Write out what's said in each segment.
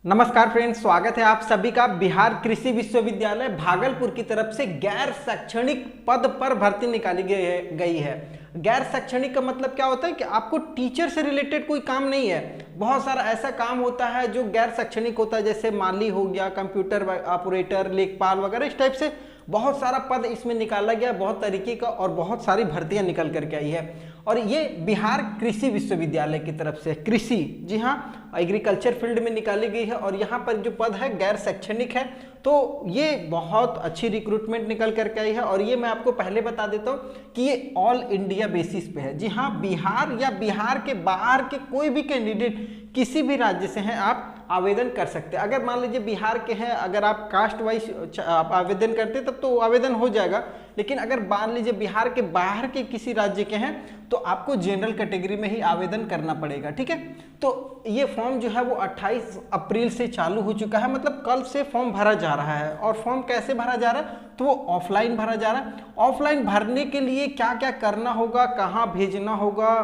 नमस्कार फ्रेंड्स, स्वागत है आप सभी का बिहार कृषि विश्वविद्यालय भागलपुर की तरफ से गैर शैक्षणिक पद पर भर्ती निकाली गई है। गैर शैक्षणिक का मतलब क्या होता है कि आपको टीचर से रिलेटेड कोई काम नहीं है। बहुत सारा ऐसा काम होता है जो गैर शैक्षणिक होता है, जैसे माली हो गया, कंप्यूटर ऑपरेटर, लेखपाल वगैरह, इस टाइप से बहुत सारा पद इसमें निकाला गया, बहुत तरीके का, और बहुत सारी भर्तियां निकल करके आई है। और ये बिहार कृषि विश्वविद्यालय की तरफ से कृषि, जी हाँ, एग्रीकल्चर फील्ड में निकाली गई है। और यहाँ पर जो पद है गैर शैक्षणिक है, तो ये बहुत अच्छी रिक्रूटमेंट निकल करके आई है। और ये मैं आपको पहले बता देता हूँ कि ये ऑल इंडिया बेसिस पे है। जी हाँ, बिहार या बिहार के बाहर के कोई भी कैंडिडेट किसी भी राज्य से हैं, आप आवेदन कर सकते हैं। अगर मान लीजिए बिहार के हैं, अगर आप कास्ट वाइज आप आवेदन करते तब तो आवेदन हो जाएगा। लेकिन अगर मान लीजिए बिहार के बाहर के किसी राज्य के हैं तो आपको जनरल कैटेगरी में ही आवेदन करना पड़ेगा। ठीक है, तो ये फॉर्म जो है वो 28 अप्रैल से चालू हो चुका है, मतलब कल से फॉर्म भरा जा रहा है। और फॉर्म कैसे भरा जा रहा है, तो वो ऑफलाइन भरा जा रहा है। ऑफलाइन भरने के लिए क्या क्या करना होगा, कहाँ भेजना होगा,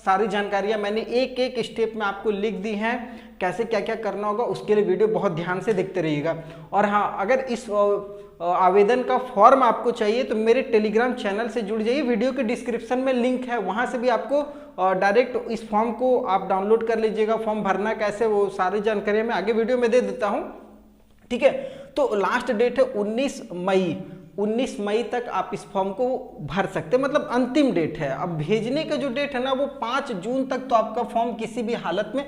सारी जानकारियां मैंने एक एक स्टेप में आपको लिख दी हैं। कैसे क्या क्या करना होगा उसके लिए वीडियो बहुत ध्यान से देखते रहिएगा। और हाँ, अगर इस आवेदन का फॉर्म आपको चाहिए तो मेरे टेलीग्राम चैनल से जुड़ जाइए, वीडियो के डिस्क्रिप्शन में लिंक है, वहां से भी आपको डायरेक्ट इस फॉर्म को आप डाउनलोड कर लीजिएगा। फॉर्म भरना कैसे, वो सारी जानकारी मैं आगे वीडियो में दे देता हूँ। ठीक है, तो लास्ट डेट है 19 मई तक आप इस फॉर्म को भर सकते हैं, मतलब अंतिम डेट है। अब भेजने का जो डेट है ना, वो 5 जून तक तो आपका फॉर्म किसी भी हालत में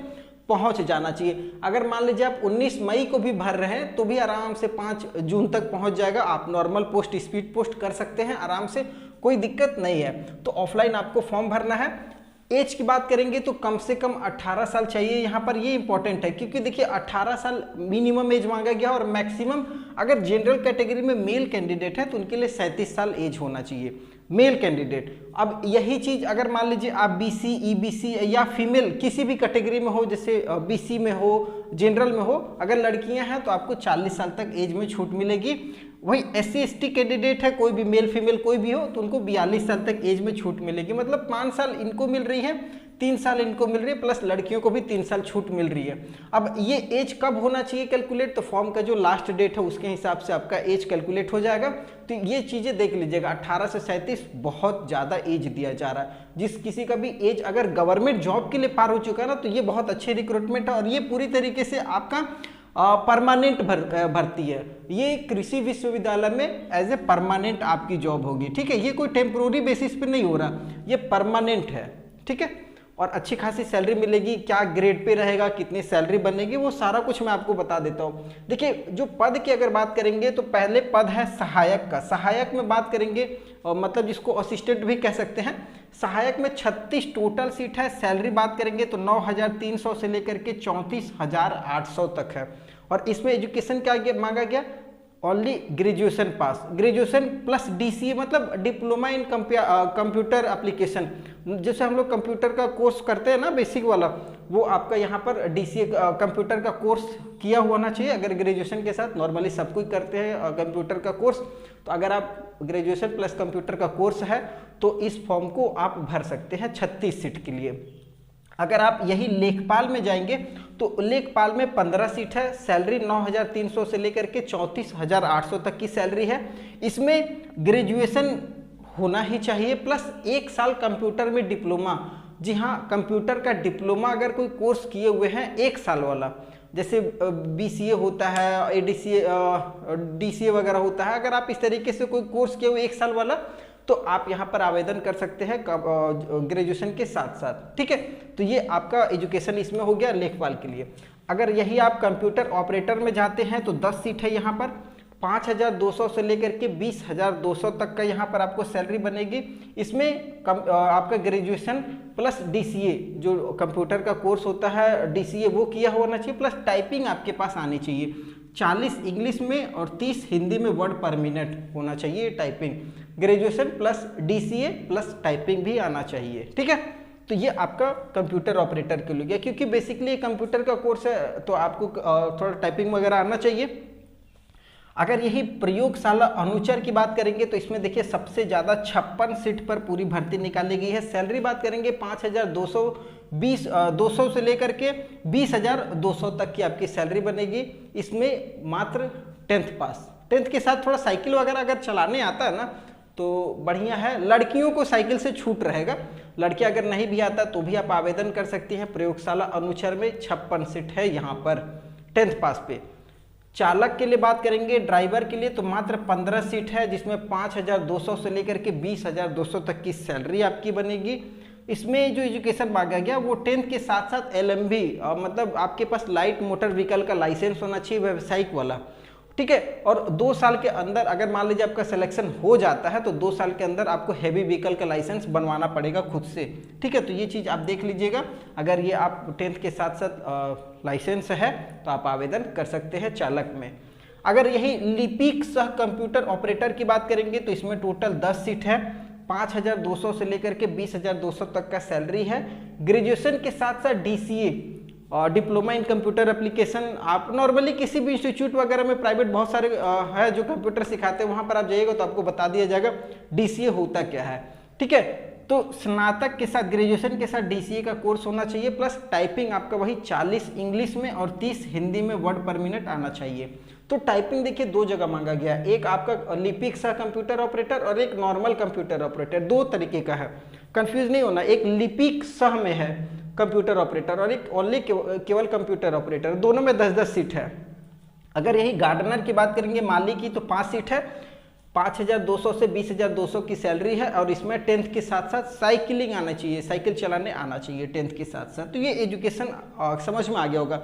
पहुंच जाना चाहिए। अगर मान लीजिए आप 19 मई को भी भर रहे हैं तो भी आराम से 5 जून तक पहुंच जाएगा। आप नॉर्मल पोस्ट, स्पीड पोस्ट कर सकते हैं आराम से, कोई दिक्कत नहीं है। तो ऑफलाइन आपको फॉर्म भरना है। एज की बात करेंगे तो कम से कम 18 साल चाहिए। यहाँ पर ये इंपॉर्टेंट है क्योंकि देखिए 18 साल मिनिमम एज मांगा गया, और मैक्सिमम अगर जनरल कैटेगरी में मेल कैंडिडेट है तो उनके लिए 37 साल एज होना चाहिए, मेल कैंडिडेट। अब यही चीज अगर मान लीजिए आप बीसी, ईबीसी या फीमेल किसी भी कैटेगरी में हो, जैसे बीसी में हो, जनरल में हो, अगर लड़कियां हैं तो आपको 40 साल तक एज में छूट मिलेगी। वही SC ST कैंडिडेट है, कोई भी मेल फीमेल कोई भी हो, तो उनको 42 साल तक एज में छूट मिलेगी। मतलब 5 साल इनको मिल रही है, 3 साल इनको मिल रही है, प्लस लड़कियों को भी 3 साल छूट मिल रही है। अब ये एज कब होना चाहिए कैलकुलेट, तो फॉर्म का जो लास्ट डेट है उसके हिसाब से आपका एज कैलकुलेट हो जाएगा। तो ये चीजें देख लीजिएगा, 18 से 37 बहुत ज्यादा एज दिया जा रहा है। जिस किसी का भी एज अगर गवर्नमेंट जॉब के लिए पार हो चुका है ना, तो ये बहुत अच्छी रिक्रूटमेंट है। और ये पूरी तरीके से आपका परमानेंट भर्ती है। ये कृषि विश्वविद्यालय में एज ए परमानेंट आपकी जॉब होगी। ठीक है, ये कोई टेम्पोररी बेसिस पे नहीं हो रहा, ये परमानेंट है। ठीक है, और अच्छी खासी सैलरी मिलेगी। क्या ग्रेड पे रहेगा, कितनी सैलरी बनेगी, वो सारा कुछ मैं आपको बता देता हूँ। देखिए, जो पद की अगर बात करेंगे तो पहले पद है सहायक का। सहायक में बात करेंगे, मतलब जिसको असिस्टेंट भी कह सकते हैं। सहायक में 36 टोटल सीट है। सैलरी बात करेंगे तो 9,300 से लेकर के 34,800 तक है। और इसमें एजुकेशन क्या मांगा गया, only graduation pass, graduation plus DCA, मतलब डिप्लोमा इन कंप्यूटर एप्लीकेशन। जैसे हम लोग कंप्यूटर का कोर्स करते हैं ना, बेसिक वाला, वो आपका यहाँ पर DCA कंप्यूटर का कोर्स किया होना चाहिए। अगर ग्रेजुएशन के साथ, नॉर्मली सब कोई करते हैं कंप्यूटर का कोर्स, तो अगर आप ग्रेजुएशन प्लस कंप्यूटर का कोर्स है तो इस फॉर्म को आप भर सकते हैं 36 सीट के लिए। अगर आप यही लेखपाल में जाएंगे तो लेखपाल में 15 सीट है। सैलरी 9,300 से लेकर के 34,800 तक की सैलरी है। इसमें ग्रेजुएशन होना ही चाहिए, प्लस 1 साल कंप्यूटर में डिप्लोमा। जी हाँ, कंप्यूटर का डिप्लोमा अगर कोई कोर्स किए हुए हैं 1 साल वाला, जैसे BCA होता है, ADCA, DCA वगैरह होता है, अगर आप इस तरीके से कोई कोर्स किए हुए 1 साल वाला, तो आप यहाँ पर आवेदन कर सकते हैं ग्रेजुएशन के साथ साथ। ठीक है, तो ये आपका एजुकेशन इसमें हो गया लेखपाल के लिए। अगर यही आप कंप्यूटर ऑपरेटर में जाते हैं तो 10 सीट है यहाँ पर। 5,200 से लेकर के 20,200 तक का यहाँ पर आपको सैलरी बनेगी। इसमें आपका ग्रेजुएशन प्लस DCA, जो कंप्यूटर का कोर्स होता है DCA, वो किया होना चाहिए, प्लस टाइपिंग आपके पास आनी चाहिए। 40 इंग्लिश में और 30 हिंदी में वर्ड पर मिनट होना चाहिए typing. Graduation plus DCA plus typing भी आना चाहिए। ठीक है, तो ये आपका कंप्यूटर ऑपरेटर के लिए, क्योंकि बेसिकली कंप्यूटर का कोर्स है तो आपको थोड़ा टाइपिंग वगैरह आना चाहिए। अगर यही प्रयोगशाला अनुचर की बात करेंगे तो इसमें देखिए सबसे ज़्यादा 56 सीट पर पूरी भर्ती निकाली गई है। सैलरी बात करेंगे 5,200 200 से लेकर के 20,200 तक की आपकी सैलरी बनेगी। इसमें मात्र 10th पास, 10th के साथ थोड़ा साइकिल वगैरह अगर चलाने आता है ना तो बढ़िया है। लड़कियों को साइकिल से छूट रहेगा, लड़की अगर नहीं भी आता तो भी आप आवेदन कर सकती हैं। प्रयोगशाला अनुचर में 56 सीट है यहाँ पर 10th पास पे। चालक के लिए बात करेंगे, ड्राइवर के लिए तो मात्र 15 सीट है, जिसमें 5,200 से लेकर के 20,200 तक की सैलरी आपकी बनेगी। इसमें जो एजुकेशन मांगा गया वो 10th के साथ साथ LMV मतलब आपके पास लाइट मोटर व्हीकल का लाइसेंस होना चाहिए, व्यावसायिक वाला, ठीक है। और 2 साल के अंदर अगर मान लीजिए आपका सिलेक्शन हो जाता है तो 2 साल के अंदर आपको हैवी व्हीकल का लाइसेंस बनवाना पड़ेगा खुद से, ठीक है। तो ये चीज़ आप देख लीजिएगा, अगर ये आप 10th के साथ साथ लाइसेंस है तो आप आवेदन कर सकते हैं चालक में। अगर यही लिपिक सह कंप्यूटर ऑपरेटर की बात करेंगे तो इसमें टोटल 10 सीट है, 5,200 से लेकर के 20,200 तक का सैलरी है। ग्रेजुएशन के साथ साथ DCA और डिप्लोमा इन कंप्यूटर एप्लीकेशन, आप नॉर्मली किसी भी इंस्टीट्यूट वगैरह में प्राइवेट बहुत सारे है जो कंप्यूटर सिखाते हैं, वहाँ पर आप जाइएगा तो आपको बता दिया जाएगा DCA होता क्या है, ठीक है। तो स्नातक के साथ, ग्रेजुएशन के साथ DCA का कोर्स होना चाहिए, प्लस टाइपिंग आपका वही 40 इंग्लिश में और 30 हिंदी में वर्ड पर मिनट आना चाहिए। तो टाइपिंग देखिए 2 जगह मांगा गया, एक आपका लिपिक सह कंप्यूटर ऑपरेटर और एक नॉर्मल कंप्यूटर ऑपरेटर, 2 तरीके का है, कंफ्यूज नहीं होना। एक लिपिक सह में है कंप्यूटर ऑपरेटर और एक ओनली केवल कंप्यूटर ऑपरेटर, दोनों में 10-10 सीट है। अगर यही गार्डनर की बात करेंगे, माली की, तो 5 सीट है, 5,200 से 20,200 की सैलरी है और इसमें 10th के साथ साथ साइकिलिंग आना चाहिए, साइकिल चलाने आना चाहिए 10th के साथ साथ। तो ये एजुकेशन समझ में आ गया होगा।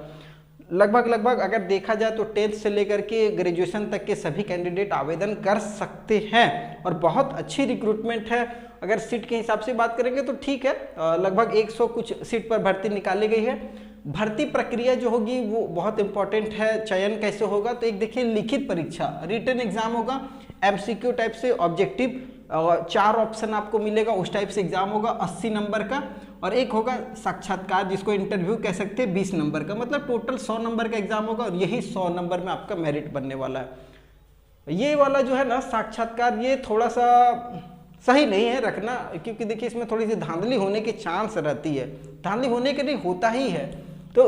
लगभग अगर देखा जाए तो 10th से लेकर के ग्रेजुएशन तक के सभी कैंडिडेट आवेदन कर सकते हैं और बहुत अच्छी रिक्रूटमेंट है। अगर सीट के हिसाब से बात करेंगे तो ठीक है, लगभग 100 कुछ सीट पर भर्ती निकाली गई है। भर्ती प्रक्रिया जो होगी वो बहुत इंपॉर्टेंट है। चयन कैसे होगा तो एक देखिए लिखित परीक्षा, रिटन एग्जाम होगा, MCQ टाइप से, ऑब्जेक्टिव 4 ऑप्शन आपको मिलेगा, उस टाइप से एग्जाम होगा 80 नंबर का, और एक होगा साक्षात्कार जिसको इंटरव्यू कह सकते हैं 20 नंबर का, मतलब टोटल 100 नंबर का एग्जाम होगा और यही 100 नंबर में आपका मेरिट बनने वाला है। ये वाला जो है ना साक्षात्कार, ये थोड़ा सा सही नहीं है रखना, क्योंकि देखिए इसमें थोड़ी सी धांधली होने की चांस रहती है, धांधली होने के लिए होता ही है। तो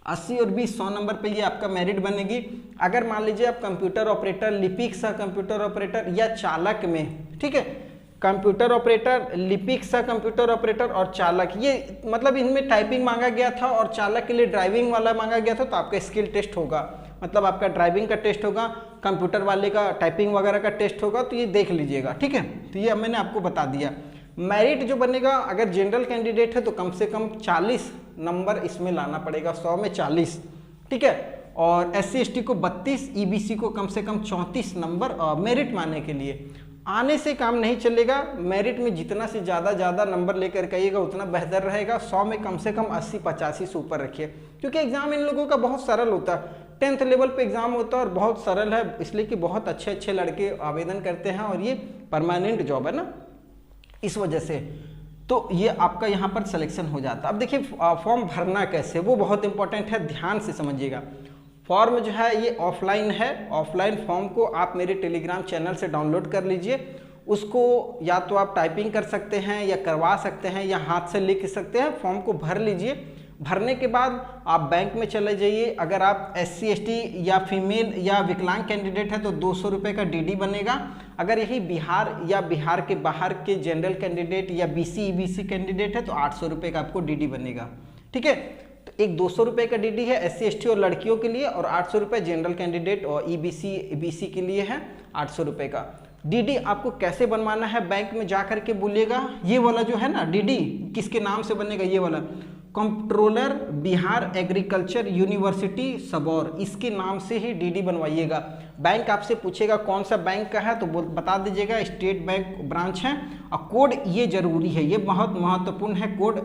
80 और 20 100 नंबर पे ये आपका मेरिट बनेगी। अगर मान लीजिए आप कंप्यूटर ऑपरेटर, लिपिक सह कंप्यूटर ऑपरेटर या चालक में, ठीक है, कंप्यूटर ऑपरेटर, लिपिक सह कंप्यूटर ऑपरेटर और चालक, ये मतलब इनमें टाइपिंग मांगा गया था और चालक के लिए ड्राइविंग वाला मांगा गया था, तो आपका स्किल टेस्ट होगा, मतलब आपका ड्राइविंग का टेस्ट होगा, कंप्यूटर वाले का टाइपिंग वगैरह का टेस्ट होगा, तो ये देख लीजिएगा, ठीक है। तो ये मैंने आपको बता दिया। मेरिट जो बनेगा, अगर जनरल कैंडिडेट है तो कम से कम 40 नंबर इसमें लाना पड़ेगा, 100 में 40, ठीक है। और SC/ST को 32, EBC को कम से कम 34 नंबर मेरिट मानने के लिए। आने से काम नहीं चलेगा, मेरिट में जितना से ज़्यादा नंबर लेकर के आइएगा उतना बेहतर रहेगा। 100 में कम से कम 80-85 से ऊपर रखिए, क्योंकि एग्जाम इन लोगों का बहुत सरल होता है, 10th लेवल पे एग्जाम होता है और बहुत सरल है, इसलिए कि बहुत अच्छे लड़के आवेदन करते हैं और ये परमानेंट जॉब है ना, इस वजह से। तो ये आपका यहाँ पर सिलेक्शन हो जाता है। अब देखिए फॉर्म भरना कैसे, वो बहुत इंपॉर्टेंट है, ध्यान से समझिएगा। फॉर्म जो है ये ऑफलाइन है, ऑफलाइन फॉर्म को आप मेरे टेलीग्राम चैनल से डाउनलोड कर लीजिए। उसको या तो आप टाइपिंग कर सकते हैं या करवा सकते हैं या हाथ से लिख सकते हैं, फॉर्म को भर लीजिए। भरने के बाद आप बैंक में चले जाइए। अगर आप SC/ST या फीमेल या विकलांग कैंडिडेट है तो 200 रुपये का DD बनेगा। अगर यही बिहार या बिहार के बाहर के जनरल कैंडिडेट या BC EBC कैंडिडेट है तो 800 रुपये का आपको DD बनेगा, ठीक है। तो एक 200 रुपये का DD है SC/ST और लड़कियों के लिए, और 800 रुपये जनरल कैंडिडेट और EBC BC के लिए है 800 रुपये का। DD आपको कैसे बनवाना है, बैंक में जा कर के बोलिएगा। ये वाला जो है ना DD किसके नाम से बनेगा, ये वाला controller Bihar agriculture university Sabour, इसके नाम से ही DD बनवाइएगा। बैंक आपसे पूछेगा कौन सा बैंक का है तो बता दीजिएगा स्टेट बैंक ब्रांच है, और कोड ये जरूरी है, ये बहुत महत्वपूर्ण है, कोड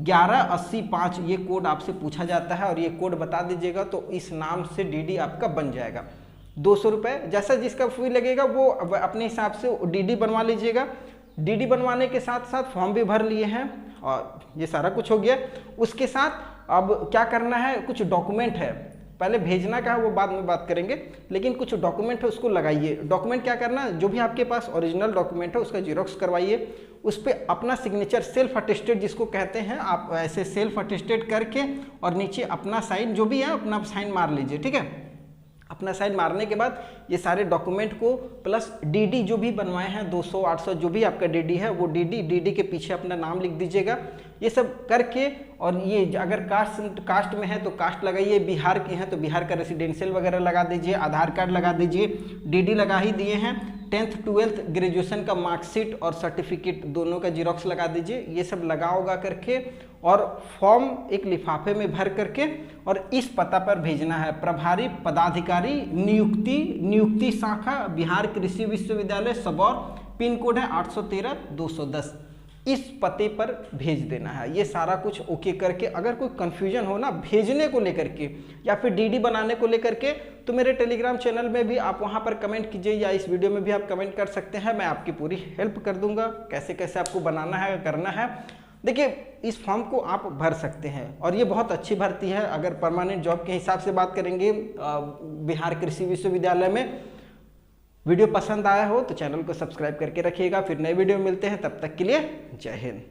1185 ये कोड आपसे पूछा जाता है और ये कोड बता दीजिएगा तो इस नाम से DD आपका बन जाएगा। 200 रुपये जैसा जिसका फी लगेगा वो अपने हिसाब से DD बनवा लीजिएगा। DD बनवाने के साथ साथ फॉर्म भी भर लिए हैं और ये सारा कुछ हो गया। उसके साथ अब क्या करना है, कुछ डॉक्यूमेंट है, पहले भेजना का है वो बाद में बात करेंगे, लेकिन कुछ डॉक्यूमेंट है उसको लगाइए। डॉक्यूमेंट क्या करना है, जो भी आपके पास ओरिजिनल डॉक्यूमेंट है उसका जीरोक्स करवाइए, उस पर अपना सिग्नेचर सेल्फ अटेस्टेड जिसको कहते हैं, आप ऐसे सेल्फ अटेस्टेड करके और नीचे अपना साइन जो भी है अपना साइन मार लीजिए, ठीक है। अपना साइन मारने के बाद ये सारे डॉक्यूमेंट को प्लस डीडी जो भी बनवाए हैं 200 800 जो भी आपका डीडी है वो डीडी के पीछे अपना नाम लिख दीजिएगा। ये सब करके और ये अगर कास्ट में है तो कास्ट लगाइए, बिहार के हैं तो बिहार का रेसिडेंशियल वगैरह लगा दीजिए, आधार कार्ड लगा दीजिए, डीडी लगा ही दिए हैं, 10th 12th ग्रेजुएशन का मार्कशीट और सर्टिफिकेट दोनों का जीरोक्स लगा दीजिए। ये सब लगा उगा करके और फॉर्म एक लिफाफे में भर करके और इस पता पर भेजना है। प्रभारी पदाधिकारी नियुक्ति शाखा बिहार कृषि विश्वविद्यालय सबौर, पिन कोड है 813-210, इस पते पर भेज देना है। ये सारा कुछ ओके करके अगर कोई कन्फ्यूजन हो ना भेजने को लेकर के या फिर डीडी बनाने को लेकर के तो मेरे टेलीग्राम चैनल में भी आप वहां पर कमेंट कीजिए या इस वीडियो में भी आप कमेंट कर सकते हैं, मैं आपकी पूरी हेल्प कर दूंगा कैसे कैसे आपको बनाना है करना है। देखिए इस फॉर्म को आप भर सकते हैं और ये बहुत अच्छी भर्ती है। अगर परमानेंट जॉब के हिसाब से बात करेंगे बिहार कृषि विश्वविद्यालय में। वीडियो पसंद आया हो तो चैनल को सब्सक्राइब करके रखिएगा। फिर नए वीडियो में मिलते हैं, तब तक के लिए जय हिंद।